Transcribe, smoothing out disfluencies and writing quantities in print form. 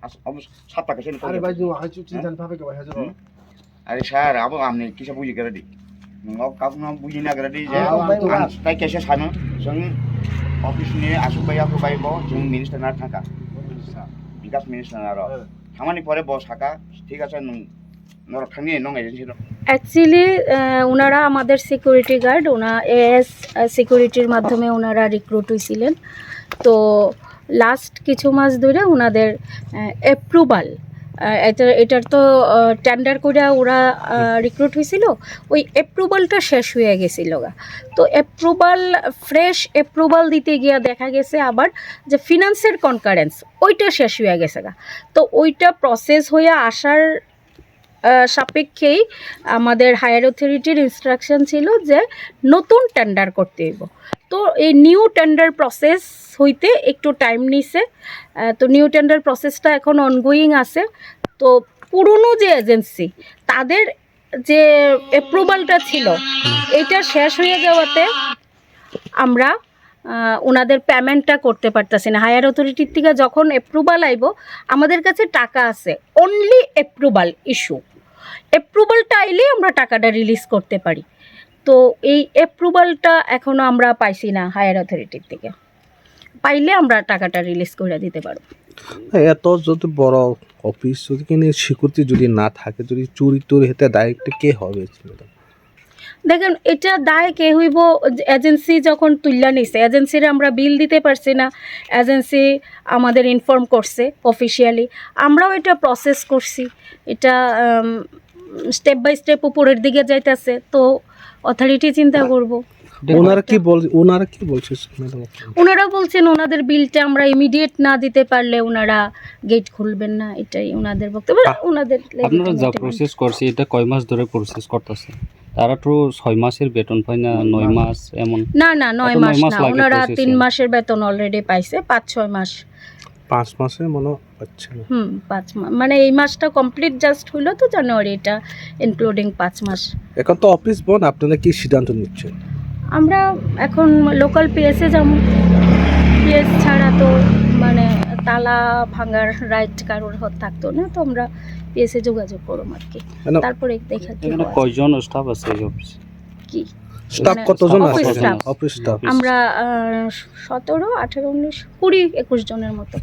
7 টাকা সেন আরে ভাই তুমি হাইচু চিন্তা ভাবে কে ভাই হাজার আরে স্যার আবো আপনি কিসে বুঝি করে দি নক কাউকে বুঝি না করে দি যে তাই কেসে সানো जों অফিসनि आसुबाइबो जों मिनिस्टार थाखा বিকাশ মিনিস্টার আর খামানি পরে বস থাকা ঠিক আছে নর থানি নং এজেন্সি অ্যাকচুয়ালি ওনারা আমাদের সিকিউরিটি গার্ড এএস সিকিউরিটির মাধ্যমে ওনারা রিক্রুট হয়েছিলেন তো লাস্ট কিছু মাস ধরে ওনাদের অ্যাপ্রুভাল এটার তো টেন্ডার করে ওরা রিক্রুট হয়েছিল ওই অ্যাপ্রুভালটা শেষ হয়ে গেছিল তো ফ্রেশ অ্যাপ্রুভাল দিতে গিয়ে দেখা গেছে আবার যে ফিনান্সের কনকারেন্স ওইটা শেষ হয়ে গেছে তো ওইটা প্রসেস হয়ে আসার সাপেক্ষেই আমাদের হায়ার অথরিটির ইনস্ট্রাকশন ছিল যে নতুন টেন্ডার করতে হইব তো এই নিউ টেন্ডার প্রসেস হইতে একটু টাইম নিছে তো নিউ টেন্ডার প্রসেসটা এখন অনগোয়িং আছে তো পুরনো যে এজেন্সি তাদের যে অ্যাপ্রুভালটা ছিল এটা শেষ হয়ে যাওয়াতে আমরা ওনাদের পেমেন্টটা করতে পারতেছি না হায়ার অথরিটির থেকে যখন অ্যাপ্রুভাল আইব আমাদের কাছে টাকা আছে অনলি অ্যাপ্রুভাল ইস্যু অ্যাপ্রুভালটা আইলে আমরা টাকাটা রিলিজ করতে পারি তো এই অ্যাপ্রুভালটা এখনও আমরা পাইছি না হায়ার অথরিটির থেকে পাইলে আমরা টাকাটা রিলিজ করে দিতে পারবো এত যদি বড় অফিস যদি কিনে সিকিউরিটি যদি না থাকে যদি চুরি টুরি হতে ডাইরেক্ট কে হবে দেখেন এটা দায় কে হইব এজেন্সি যখন তুললা নিছে এজেন্সির আমরা বিল দিতে পারছি না এজেন্সি আমাদের ইনফর্ম করছে অফিসিয়ালি আমরাও এটা প্রসেস করছি এটা স্টেপ বাই স্টেপ উপরের দিকে যাইতেছে তো অথরিটি চিন্তা করব ওনারা কি বলছে ওনারা বলছেন ওনাদের বিলটা আমরা ইমিডিয়েট না দিতে পারলে ওনারা গেট খুলবেন না এটাই ওনাদের বক্তব্য ওনাদের আপনারা যা প্রসেস করছে এটা কয় মাস ধরে প্রসেস করতেছে তারা তো 6 মাসের বেতন পায় না 9 মাস এমন না 9 মাস না ওনারা 3 মাসের বেতন অলরেডি পাইছে 5-6 মাস 5 মাসে মনে হচ্ছে না 5 মাস মানে এই মাসটা কমপ্লিট জাস্ট হলো তো জানুয়ারি এটা ইনক্লুডিং 5 মাস এখন তো অফিস বন্ধ আপনারা কি সিদ্ধান্ত নিচ্ছেন আমরা এখন লোকাল পিএসে যাব পিএস ছাড়া তো মানে তালা ভাঙার রাইট কারোর থাকতো না তো আমরা পিএসে যোগাযোগ করব আর কি তারপরে দেখা এখানে কয়জন স্টাফ আছে এই অফিসে কি স্টাফ কতজন আছে অফিস স্টাফ আমরা 17 18 19 20 21 জনের মতো